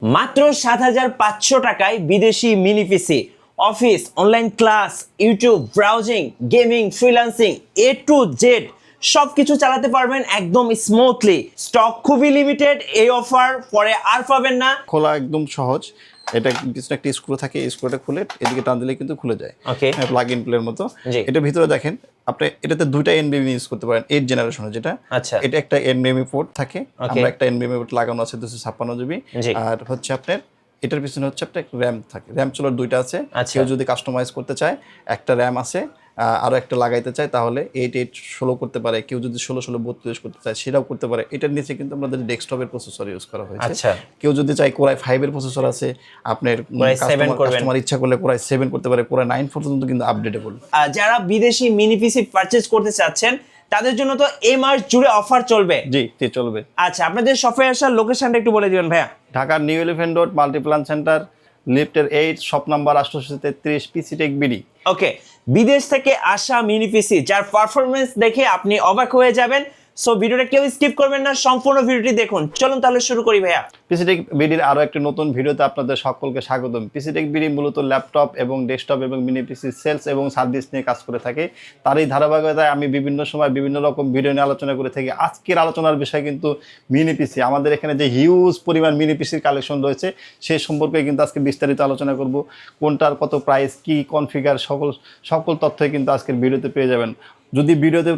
মাত্র ৭৫০০ টাকায় বিদেশি mini PC, office, online class, YouTube, browsing, gaming, freelancing, A to Z সবকিছু চালাতে পারবেন একদম স্মুথলি। স্টক খুবই লিমিটেড, এই অফার পরে আর পাবেন না। খোলা একদম সহজ। এটা পিছনে একটা স্ক্রু থাকে, এই স্ক্রুটা খুলে এদিকে টান দিলে কিন্তু খুলে যায়। ওকে, প্লাগ ইন প্লের মতো। এটা ভিতরে দেখেন আপনি এটাতে দুইটা এনবিএমই ইউজ করতে পারেন 8 জেনারেশনের যেটা। আচ্ছা, এটা একটা এনবিএমই পোর্ট থাকে, আমরা একটা এনবিএমই পোর্ট লাগানো আছে 256 জিবি। আর হচ্ছে আপনার এটার পিছনে হচ্ছে আপনার র্যাম থাকে, র্যাম চলার দুইটা আছে। কেউ যদি কাস্টমাইজ করতে চায় একটা র্যাম আছে, আরও একটা লাগাইতে চায় তাহলে 8/8/16 করতে পারে। কেউ যদি 16/16/32 করতে চায় সেটাও করতে পারে। এটার নিচে কিন্তু আমাদের ডেস্কটপের প্রসেসর ইউজ করা হয়েছে। আচ্ছা, কেউ যদি চায় কোরাই 5 এর প্রসেসর আছে, আপনার কাস্টমার ইচ্ছা করলে কোরাই 7 করতে পারে, কোরাই 9 পর্যন্ত কিন্তু আপডেটেবল। যারা বিদেশি মিনি পিসি পারচেজ করতে চাচ্ছেন তাদের জন্য তো এই মাস জুড়ে অফার চলবে। জি চলবে। আচ্ছা, আপনাদের শপে আসার লোকেশনটা একটু বলে দিবেন ভাইয়া। ঢাকার new elephant road, Multiplan centre, লিফটের 8, শপ নাম্বার 833, পিসি টেক বিডি। ওকে, বিদেশ থেকে আসা মিনি পিসি যার পারফরমেন্স দেখে আপনি অবাক হয়ে যাবেন। সো ভিডিওটা কেউ স্কিপ করবেন না, সম্পূর্ণ ভিডিওটি দেখুন। চলুন তাহলে শুরু করি ভাইয়া। পিসি টেক বিডির আরো একটি নতুন ভিডিওতে আপনাদের সকলকে স্বাগতম। পিসি টেক বিডি মূলত ল্যাপটপ এবং ডেস্কটপ এবং মিনি পিসি সেলস এবং সার্ভিস নিয়ে কাজ করে থাকে। তারই ধারাবাহিকতায় আমি বিভিন্ন সময় বিভিন্ন রকম ভিডিও নিয়ে আলোচনা করে থাকি। আজকের আলোচনার বিষয় কিন্তু মিনি পিসি। আমাদের এখানে যে হিউজ পরিমাণ মিনি পিসির কালেকশন রয়েছে সেই সম্পর্কে কিন্তু আজকে বিস্তারিত আলোচনা করব। কোনটার কত প্রাইস, কি কনফিগার, সকল তথ্যই কিন্তু আজকের ভিডিওতে পেয়ে যাবেন। যদি ভিডিওতে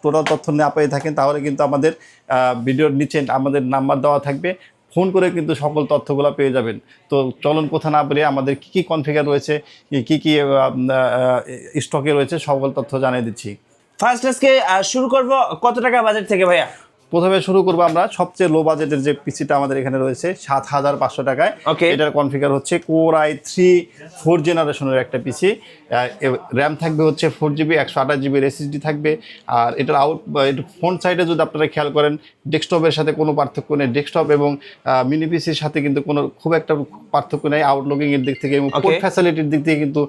টোটাল তথ্য না পেয়ে থাকেন তাহলে কিন্তু আমাদের ভিডিওর নিচে আমাদের নাম্বার দেওয়া থাকবে, ফোন করে কিন্তু সকল তথ্যগুলো পেয়ে যাবেন। তো চলুন কথা না বলে আমাদের কী কনফিগার রয়েছে, কী স্টকে রয়েছে সকল তথ্য জানিয়ে দিচ্ছি। ফার্স্ট আজকে শুরু করব কত টাকা বাজেট থেকে ভাইয়া? প্রথমে শুরু করবো আমরা সবচেয়ে লো বাজেটের যে পিসিটা আমাদের এখানে রয়েছে ৭৫০০ টাকায়। এটার কনফিগার হচ্ছে কোরাই 3 4 জেনারেশনের একটা পিসি। র্যাম থাকবে হচ্ছে 4GB, 128GB এসএসডি থাকবে। আর এটার ফ্রন্ট সাইডে যদি আপনারা খেয়াল করেন ডেস্কটপের সাথে কোনো পার্থক্য নেই। ডেস্কটপ এবং মিনি পিসির সাথে কিন্তু কোনো খুব একটা পার্থক্য নেই আউটলুকিং এর দিক থেকে এবং পোর্ট ফ্যাসিলিটির দিক থেকে কিন্তু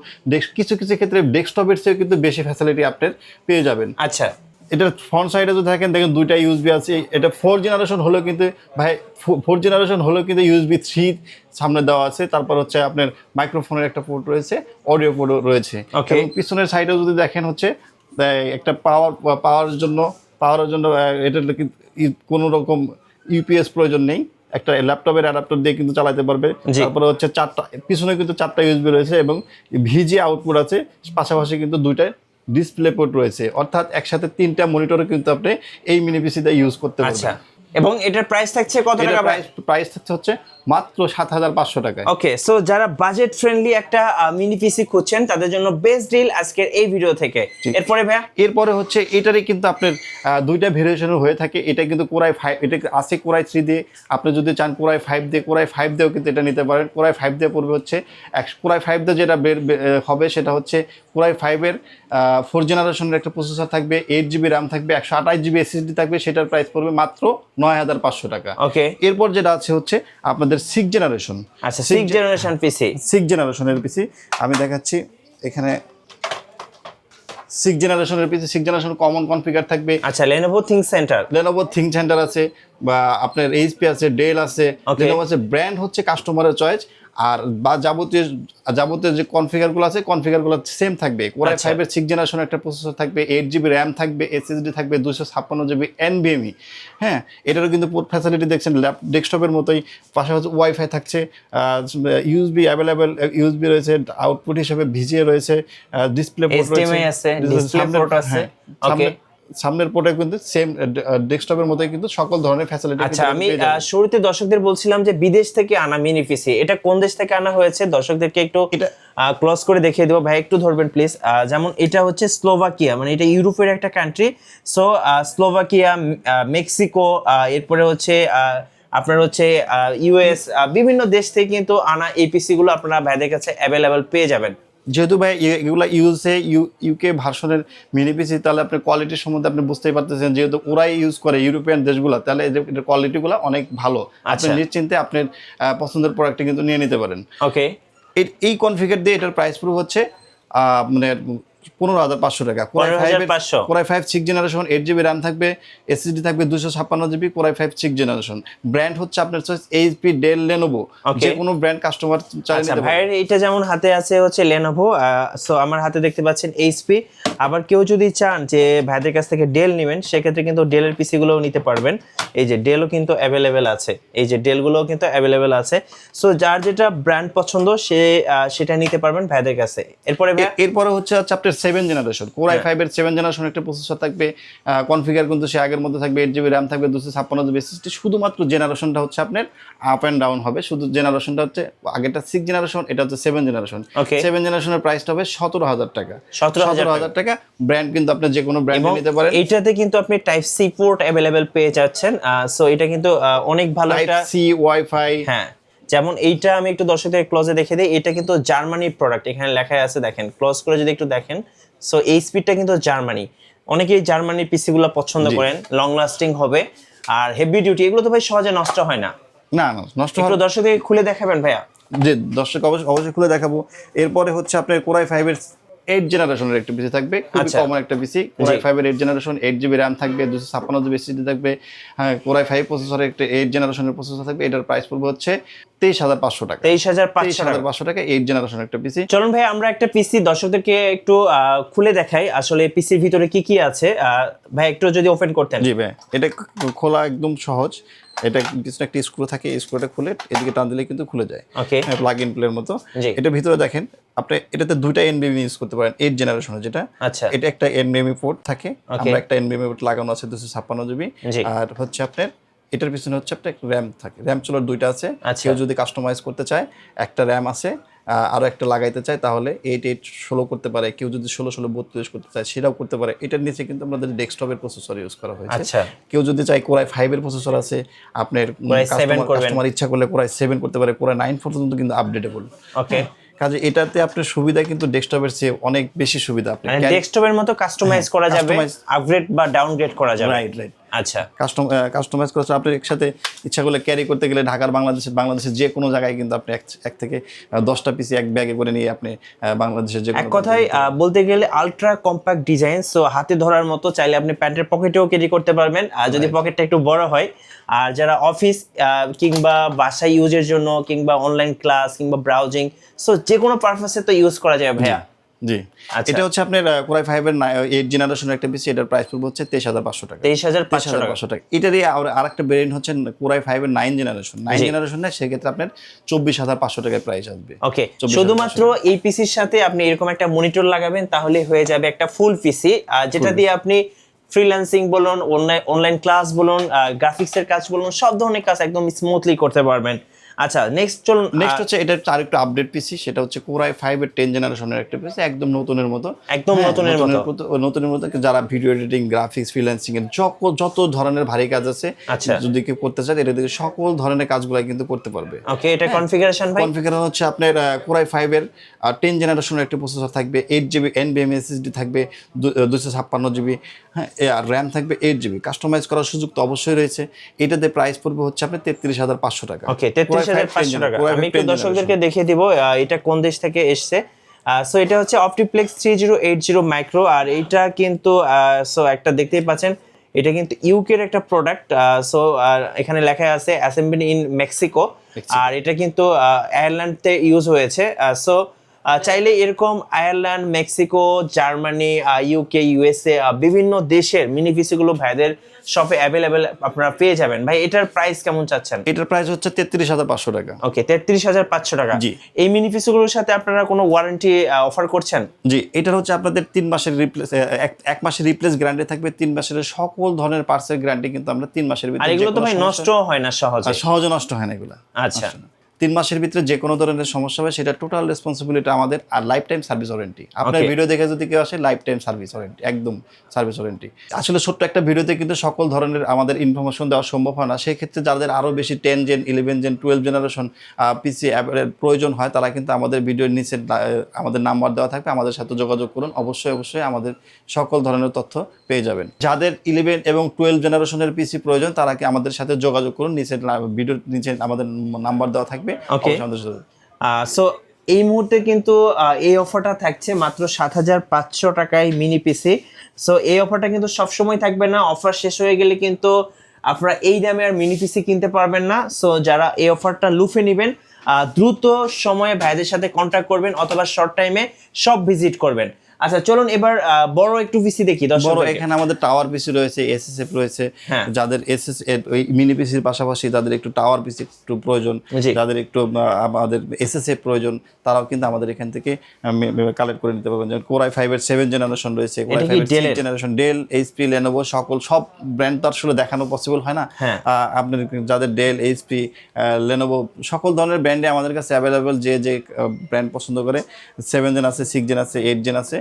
কিছু ক্ষেত্রে ডেস্কটপের চেয়ে কিন্তু বেশি ফ্যাসিলিটি আপনার পেয়ে যাবেন। আচ্ছা, এটার ফ্রন্ট সাইডে যদি দেখেন দুইটা ইউএসবি আছে। এটা 4 জেনারেশন হলেও কিন্তু ভাই 4 জেনারেশন হলেও কিন্তু USB 3 সামনে দেওয়া আছে। তারপর হচ্ছে আপনার মাইক্রোফোনের একটা পোর্ট রয়েছে, অডিও পোর্ট রয়েছে। এবং পিছনের সাইডে যদি দেখেন হচ্ছে একটা পাওয়ারের জন্য এটার কোনো রকম ইউপিএস প্রয়োজন নেই। একটা ল্যাপটপের অ্যাডাপ্টার দিয়ে কিন্তু চালাতে পারবে। তারপরে হচ্ছে পিছনে কিন্তু 4টা ইউএসবি রয়েছে এবং ভিজি আউটপুট আছে। পাশাপাশি কিন্তু দুইটা ডিসপ্লে পোর্ট রয়েছে, অর্থাৎ একসাথে 3টা মনিটরও কিন্তু আপনি এই মিনি পিসিতে ইউজ করতে পারবেন। এবং এটার প্রাইস থাকছে কত টাকা? প্রাইস থাকছে হচ্ছে মাত্র ৭৫০০ টাকায়। ওকে, সো যারা বাজেট ফ্রেন্ডলি একটা মিনি পিসি খুঁজছেন তাদের জন্য বেস্ট ডিল আজকের এই ভিডিও থেকে। এরপরে ভাইয়া, এরপরে হচ্ছে এটারই কিন্তু আপনার দুইটা ভেরিয়েশনের হয়ে থাকে। এটা কিন্তু কোরাই 5, এটা আছে কোরাই 3 দিয়ে। আপনি যদি চান কোরাই 5 দিয়ে, কোরাই 5 দিয়েও কিন্তু এটা নিতে পারেন। কোরাই 5 দিয়ে পড়বে হচ্ছে কোরাই 5 দিয়ে যেটা হবে সেটা হচ্ছে কোরাই 5-এর 4 জেনারেশনের একটা প্রসেসর থাকবে, 8GB র্যাম থাকবে, 128GB এসএসডি থাকবে। সেটার প্রাইস পড়বে মাত্র ৯৫০০ টাকা। ওকে, এরপর যেটা আছে হচ্ছে আপনাদের 6 জেনারেশন। আচ্ছা, 6 জেনারেশন পিসি, 6 জেনারেশনের পিসি আমি দেখাচ্ছি এখানে। 6 জেনারেশনের পিসি, 6 জেনারেশন কমন কনফিগার থাকবে। আচ্ছা, Lenovo ThinkCentre আছে, বা আপনার এইচপি আছে, ডেল আছে, Lenovo আছে। ব্র্যান্ড হচ্ছে কাস্টমারের চয়েস। আর বা যাবতীয় যে কনফিগারগুলো আছে কনফিগারগুলো সেম থাকবে। কোরাই 5-এর 6 জেনারেশন একটা প্রসেসর থাকবে, 8GB র্যাম থাকবে, এসএসডি থাকবে, 256GB NVMe। হ্যাঁ, এটারও কিন্তু পোর্ট ফ্যাসিলিটি দেখছেন ডেস্কটপের মতোই। পাশাপাশি ওয়াইফাই থাকছে, ইউএসবি অ্যাভেলেবেল, ইউএসবি রয়েছে, আউটপুট হিসেবে ভিজিএ রয়েছে, ডিসপ্লে পোর্ট রয়েছে, সামনের পোর্টে কিন্তু সেম ডেস্কটপের মতোই কিন্তু সকল ধরনের ফ্যাসিলিটি। আচ্ছা, আমি শুরুতে দর্শকদের বলছিলাম যে বিদেশ থেকে আনা মিনি পিসি, এটা কোন দেশ থেকে আনা হয়েছে দর্শকদেরকে একটু ক্লোজ করে দেখিয়ে দেবো। ভাই একটু ধরবেন প্লিজ। যেমন এটা হচ্ছে স্লোভাকিয়া, মানে এটা ইউরোপের একটা কান্ট্রি। সো স্লোভাকিয়া, মেক্সিকো, এরপরে হচ্ছে আপনার হচ্ছে ইউএস, বিভিন্ন দেশ থেকে কিন্তু আনা এই পিসি গুলো আপনারা ভাইদের কাছে অ্যাভেলেবেল পেয়ে যাবেন। যেহেতু ভাই এগুলো ইউকে ভার্সনের মিনি পিসি, তাহলে আপনার কোয়ালিটির সম্বন্ধে আপনি বুঝতেই পারতেছেন। যেহেতু ওরাই ইউজ করে ইউরোপিয়ান দেশগুলো, তাহলে এদের কোয়ালিটিগুলো অনেক ভালো। আপনি নিশ্চিন্তে আপনার পছন্দের প্রোডাক্টটা কিন্তু নিয়ে নিতে পারেন। ওকে, এই কনফিগার দিয়ে এটার প্রাইস পুরো হচ্ছে মানে 15,500 টাকা। Core i 15,500 core i 5 6 generation 8GB RAM থাকবে, SSD থাকবে 256GB, কোরাই 5 6 জেনারেশন। ব্র্যান্ড হচ্ছে আপনার চয়েস এইচপি, ডেল, লেনোভো, যে কোনো ব্র্যান্ড কাস্টমার চাইলে আচ্ছা নিতে পারে। ভাইয়ের এটা যেমন হাতে আছে হচ্ছে লেনোভো, সো আমার হাতে দেখতে পাচ্ছেন এইচপি। আবার কেউ যদি চান যে ভাইদের কাছ থেকে ডেল নেবেন, সেক্ষেত্রে কিন্তু ডেলের পিসি গুলোও নিতে পারবেন। এই যে ডেলও কিন্তু অ্যাভেলেবেল আছে, এই যে ডেলগুলোও কিন্তু অ্যাভেলেবেল আছে। সো যার যেটা ব্র্যান্ড পছন্দ সে সেটা নিতে পারবেন ভাইদের কাছে। এরপরে হচ্ছে আপনার 7 জেনারেশন কোরাই 5 এর 7 জেনারেশন একটা প্রসেসর থাকবে। কনফিগার কিন্তু সে আগের মধ্যে থাকবে, 8GB RAM থাকবে, 256GB SSD। শুধুমাত্র জেনারেশনটা হচ্ছে আপনার আপ এন্ড ডাউন হবে। শুধু জেনারেশনটা হচ্ছে আগেরটা 6 জেনারেশন, এটা হচ্ছে 7 জেনারেশন। 7 জেনারেশনের প্রাইসটা হবে 17,000 টাকা। 17,000 টাকা। ব্র্যান্ড কিন্তু আপনি যে কোনো ব্র্যান্ড নিতে পারেন। এটাতে কিন্তু আপনি টাইপ সি পোর্ট अवेलेबल পেয়ে যাচ্ছেন। সো এটা কিন্তু অনেক ভালো একটা টাইপ সি, ওয়াইফাই। হ্যাঁ, যেমন এইটা আমি একটু দর্শকদের ক্লোজে দেখে দিই। এটা কিন্তু জার্মানির প্রোডাক্ট, এখানে লেখা আছে দেখেন, ক্লোজ করে যদি একটু দেখেন। সো এই স্পিডটা কিন্তু জার্মানি। অনেকেই জার্মানির পিসি গুলো পছন্দ করেন, লং লাস্টিং হবে আর হেভি ডিউটি। এগুলো তো ভাই সহজে নষ্ট হয় না। না না, নষ্ট একটু দর্শকদের খুলে দেখাবেন ভাইয়া? যে দর্শক অবশ্যই খুলে দেখাবো। এরপরে হচ্ছে আপনার কোরাই 5 এর 8 জেনারেশনের একটা পিসি থাকবে, খুবই কমন একটা পিসি। কোরাই 5 এর 8 জেনারেশন, 8GB RAM থাকবে, 256GB SSD থাকবে। হ্যাঁ, কোরাই 5 প্রসেসরের একটা 8 জেনারেশনের প্রসেসর থাকবে। এটার প্রাইস পড়বে হচ্ছে 23,500 টাকা। 23,500 টাকা 8 জেনারেশনের একটা পিসি। চলুন ভাই আমরা একটা পিসি দর্শকদেরকে একটু খুলে দেখাই, আসলে পিসির ভিতরে কি কি আছে। ভাই একটু যদি ওপেন করতেন। জি ভাই, এটা খোলা একদম সহজ। এটা পিছনে একটা স্ক্রু থাকে, এই স্ক্রুটা খুলে এদিকে টান দিলে কিন্তু খুলে যায়। ওকে, প্লাগ ইন প্লের মতো। এটা ভিতরে দেখেন আপনি, এটাতে দুইটা এনভিএমই ইউজ করতে পারেন 8 জেনারেশনের যেটা। আচ্ছা, এটা একটা এনভিএমই পোর্ট থাকে, আমরা একটা এনভিএমই পোর্ট লাগানো আছে 256GB। আর হচ্ছে আপনার এটার পিছনে হচ্ছে আপনার র্যাম থাকে, র্যাম চলার দুইটা আছে। কেউ যদি কাস্টমাইজ করতে চায়, একটা র্যাম আছে, আরো একটা লাগাইতে চায় তাহলে 8/8/16 করতে পারে। কেউ যদি 16/16/32 করতে চায় সেটাও করতে পারে। এটার নিচে কিন্তু আমাদের ডেস্কটপের প্রসেসর ইউজ করা হয়েছে। আচ্ছা, কেউ যদি চায় কোরাই 5 এর প্রসেসর আছে, আপনার কাস্টমার ইচ্ছা করলে কোরাই 7 করতে পারে, কোরাই 9 পর্যন্ত কিন্তু আপডেটেবল। ওকে, কাজে এটাতে আপনার সুবিধা কিন্তু ডেস্কটপের চেয়ে অনেক বেশি সুবিধা। আপনি ডেস্কটপের মতো কাস্টমাইজ করা যাবে, আপগ্রেড বা ডাউনগ্রেড করা যাবে। রাইট। আচ্ছা, কাস্টমাইজ করা আপনি একসাথে ইচ্ছা করলে ক্যারি করতে গেলে ঢাকার বাংলাদেশের যে কোনো জায়গায় কিন্তু আপনি এক থেকে 10টা পিসি এক ব্যাগে করে নিয়ে আপনি বাংলাদেশের যে এক কথায় বলতে গেলে আলট্রা কম্প্যাক্ট ডিজাইন। সো হাতে ধরার মতো, চাইলে আপনি প্যান্টের পকেটেও ক্যারি করতে পারবেন আর যদি পকেটটা একটু বড় হয়। আর যারা অফিস কিংবা বাসায় ইউজের জন্য কিংবা অনলাইন ক্লাস কিংবা ব্রাউজিং, সো যে কোনো পারপাসে তো ইউজ করা যাবে ভাইয়া। জি, এটা হচ্ছে আপনার কোরাই 5 এর 8 জেনারেশনের একটা পিসি। এটার প্রাইস পড়বে হচ্ছে 23,500 টাকা। 23,500 টাকা। এটারই আরেকটা ভেরিয়েন্ট হচ্ছে কোরাই 5 এর 9 জেনারেশন। 9 জেনারেশনে সেক্ষেত্রে আপনার 24,500 টাকায় প্রাইস আসবে। ওকে, শুধুমাত্র এই পিসির সাথে আপনি এরকম একটা মনিটর লাগাবেন, তাহলে হয়ে যাবে একটা ফুল পিসি, যেটা দিয়ে আপনি ফ্রিল্যান্সিং বলুন, অনলাইন ক্লাস বলুন, গ্রাফিক্সের কাজ বলুন, সব ধরনের কাজ একদম স্মুথলি করতে পারবেন। আচ্ছা, নেক্সট হচ্ছে এটা আরেকটু আপডেট পিসি, সেটা হচ্ছে কোরাই 5 এর 10 জেনারেশনের একটা পিসি, একদম নতুনের মতো। নতুনের মতো যারা ভিডিও এডিটিং, গ্রাফিক্স, ফ্রিল্যান্সিং এর যত ধরনের ভারী কাজ আছে, যদি কেউ করতে চায়, এটা দিয়ে সকল ধরনের কাজগুলো কিন্তু করতে পারবে। ওকে, এটা কনফিগারেশন হচ্ছে আপনার কোরাই 5 এর 10 জেনারেশনের একটা প্রসেসর থাকবে, 8GB NVMe SSD থাকবে, 256GB, হ্যাঁ, আর র্যাম থাকবে 8GB। কাস্টমাইজ করার সুযোগ তো অবশ্যই রয়েছে। এটাতে প্রাইস পড়বে হচ্ছে আপনার 33,500 টাকা। ওকে, 33,500 টাকা। আমি একটু দর্শকদেরকে দেখিয়ে দিব এটা কোন দেশ থেকে এসেছে। সো এটা হচ্ছে অপটিপ্লেক্স 3080 মাইক্রো, আর এটা কিন্তু সো একটা দেখতেই পাচ্ছেন, এটা কিন্তু ইউকের একটা প্রোডাক্ট। সো আর এখানে লেখা আছে অ্যাসেম্বলি ইন মেক্সিকো, আর এটা কিন্তু আয়ারল্যান্ডতে ইউজ হয়েছে। সো চাইলে এরকম Ireland, Mexico, Germany, UK, USA বিভিন্ন দেশের মিনি পিসিগুলো ভাইদের শপে অ্যাভেলেবেল আপনারা পেয়ে যাবেন। ভাই এটার প্রাইস কেমন চাচ্ছেন? এটার প্রাইস হচ্ছে 33,500 টাকা। ওকে, 33,500 টাকা। জি, এই মিনি পিসিগুলোর সাথে আপনারা কোনো ওয়ারেন্টি অফার করছেন? জি, এটার হচ্ছে আপনাদের 3 মাসের রিপ্লেস, 1 মাসের রিপ্লেস গ্যারান্টি থাকবে। 3 মাসের সকল ধরনের পার্টসের গ্যারান্টি কিন্তু আমরা 3 মাসের ভিতরে। আর এগুলো তো ভাই নষ্ট হয় না সহজে নষ্ট হয় না এগুলো। আচ্ছা, 3 মাসের ভিতরে যে কোনো ধরনের সমস্যা হবে সেটা টোটাল রেসপন্সিবিলিটি আমাদের। আর লাইফ টাইম সার্ভিস ওয়ারেন্টি। আপনার ভিডিও দেখে যদি কেউ আসে, লাইফ টাইম সার্ভিস ওয়ারেন্টি, একদম সার্ভিস ওয়ারেন্টি। আসলে ছোট্ট একটা ভিডিওতে কিন্তু সকল ধরনের আমাদের ইনফরমেশন দেওয়া সম্ভব হয় না। সেই ক্ষেত্রে যাদের আরও বেশি 10 জেন, 11 জেন, 12 জেনারেশন পিসি প্রয়োজন হয়, তারা কিন্তু আমাদের ভিডিওর নিচে আমাদের নাম্বার দেওয়া থাকবে, আমাদের সাথে যোগাযোগ করুন। অবশ্যই আমাদের সকল ধরনের তথ্য পেয়ে যাবেন। যাদের 11 এবং 12 জেনারেশনের পিসি প্রয়োজন, তারা কি আমাদের সাথে যোগাযোগ করুন। নিচে ভিডিওর নিচে আমাদের নাম্বার দেওয়া থাকবে। সো এই মুহূর্তে কিন্তু এই অফারটা থাকছে মাত্র 7,500 টাকায় মিনি পিসি। সো এই অফারটা কিন্তু সবসময় থাকবে না, অফার শেষ হয়ে গেলে কিন্তু আপনারা এই দামে আর মিনি পিসি কিনতে পারবেন না। সো যারা এই অফারটা লুফে নেবেন দ্রুত সময়ে ভাইদের সাথে কন্ট্যাক্ট করবেন অথবা শর্ট টাইমে সব ভিজিট করবেন। আচ্ছা চলুন এবার বড় একটু পিসি দেখি। বড় এখানে আমাদের টাওয়ার পিসি রয়েছে, এসএসএফ রয়েছে। হ্যাঁ। যাদের এসএস ওই মিনি পিসির পাশাপাশি তাদের একটু টাওয়ার পিসি একটু প্রয়োজন, জি। যাদের একটু আমাদের এসএসএফ প্রয়োজন, তারাও কিন্তু আমাদের এখান থেকে কালেক্ট করে নিতে পারবেন। যেমন কোরাই 5 এর 7 জেনারেশন রয়েছে, কোরাই 5 এর 6 জেনারেশন, ডেল, এইচপি, লেনোভো সব ব্র্যান্ড তো আসলে দেখানো পসিবল হয় না। হ্যাঁ। আপনার যাদের ডেল, এইচপি, লেনোভো সকল ধরনের ব্র্যান্ডে আমাদের কাছে অ্যাভেলেবল, যে ব্র্যান্ড পছন্দ করে 7 জেন আছে, 6 জেন আছে, 8 জেন আছে,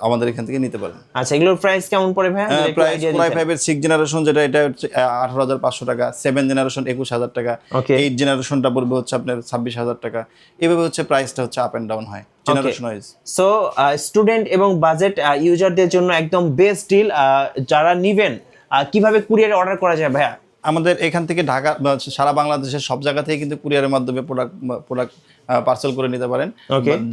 আমাদের এখান থেকে নিতে পারেন। আচ্ছা এগুলোর প্রাইস কেমন পড়ে ভাই? প্রাইস কোরাই 5 এর 6 জেনারেশন যেটা, এটা হচ্ছে 18,500 টাকা, 7 জেনারেশন 21,000 টাকা, 8 জেনারেশনটা পড়বে হচ্ছে আপনার 26,000 টাকা। এভাবে হচ্ছে প্রাইসটা হচ্ছে আপ এন্ড ডাউন হয় জেনারেশন ওয়াইজ। সো স্টুডেন্ট এবং বাজেট ইউজারদের জন্য একদম বেস্ট ডিল। যারা নিবেন কিভাবে কুরিয়ারে অর্ডার করা যায় ভাইয়া? আমাদের এখান থেকে ঢাকা সারা বাংলাদেশের সব জায়গা থেকে কিন্তু কুরিয়ারের মাধ্যমে প্রোডাক্ট পার্সেল করে নিতে পারেন।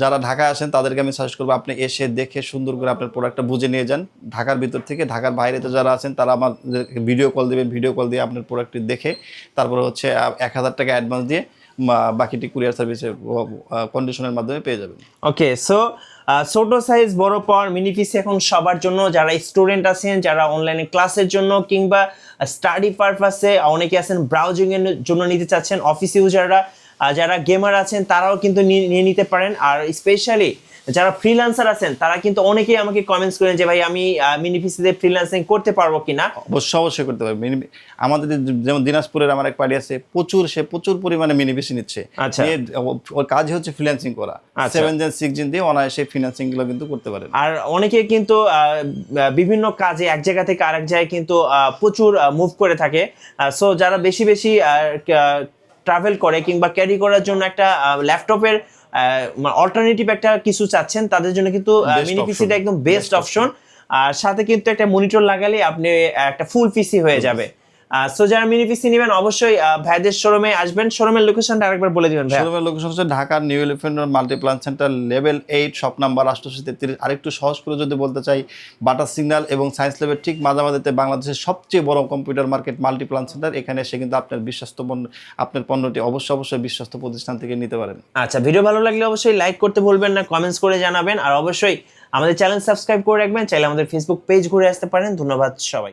যারা ঢাকায় আসেন তাদেরকে আমি সাজেস্ট করবো আপনি এসে দেখে সুন্দর করে আপনার প্রোডাক্টটা বুঝে নিয়ে যান ঢাকার ভিতর থেকে। ঢাকার বাইরে তো যারা আছেন তারা আমার ভিডিও কল দেবেন, ভিডিও কল দিয়ে আপনার প্রোডাক্টটি দেখে তারপরে হচ্ছে 1,000 টাকা অ্যাডভান্স দিয়ে বাকিটি কুরিয়ার সার্ভিসের কন্ডিশনের মাধ্যমে পেয়ে যাবেন। ওকে, সো ছোট সাইজ বড় পাওয়ার মিনি পিসি এখন সবার জন্য, যারা স্টুডেন্ট আছেন, যারা অনলাইনে ক্লাসের জন্য কিংবা স্টাডি পারপাসে, অনেকে আছেন ব্রাউজিং এর জন্য নিতে চাচ্ছেন, অফিস ইউজাররা, যারা গেমার আছেন তারাও কিন্তু নিয়ে নিতে পারেন। আর স্পেশালি যারা ফ্রিল্যান্সার আছেন তারা কিন্তু অনেকেই আমাকে কমেন্টস করেন যে ভাই আমি মিনি পিসিতে ফ্রিল্যান্সিং করতে পারবো কিনা। অবশ্যই করতে পারবে। আমাদের যেমন দিনাজপুরের আমার এক পার্টি আছে, প্রচুর পরিমাণে মিনি পিসি নিচ্ছে। আচ্ছা। ওর কাজ হচ্ছে ফ্রিল্যান্সিং করা। 7 জেন 6 জেন দিয়ে অনায়াসে ফ্রিল্যান্সিং গুলো কিন্তু করতে পারেন। আর অনেকে কিন্তু বিভিন্ন কাজে এক জায়গা থেকে আরেক জায়গায় কিন্তু প্রচুর মুভ করে থাকে। সো যারা বেশি ট্রাভেল করে কিংবা ক্যারি করার জন্য একটা ল্যাপটপের অল্টারনেটিভ একটা কিছু চাচ্ছেন, তাদের জন্য কিন্তু মিনি পিসিটা একদম বেস্ট অপশন। আর সাথে কিন্তু একটা মনিটর লাগালে আপনি একটা ফুল পিসি হয়ে যাবে। সো যারা মিনি পিসি নেবেন অবশ্যই ভাইদের শোরুমে আসবেন। শোরুমের লোকেশনটা আরেকবার বলে দিবেন ভাই। শোরুমের লোকেশন হচ্ছে ঢাকার new elephant road Multiplan centre level 8 shop number 8833। আরেকটু সহজ করে যদি বলতে চাই, বাটার সিগন্যাল এবং সায়েন্স ল্যাবের ঠিক মাঝামাঝিতে বাংলাদেশের সবচেয়ে বড় কম্পিউটার মার্কেট মাল্টিপ্লান সেন্টার। এখানে এসে কিন্তু আপনার পণ্যটি অবশ্যই বিশ্বস্ত প্রতিষ্ঠান থেকে নিতে পারেন। আচ্ছা, ভিডিও ভালো লাগলে অবশ্যই লাইক করতে ভুলবেন না, কমেন্টস করে জানাবেন। আর অবশ্যই আমাদের চ্যানেল সাবস্ক্রাইব করে রাখবেন। চাইলে আমাদের ফেসবুক পেজ ঘুরে আসতে পারেন। ধন্যবাদ সবাই।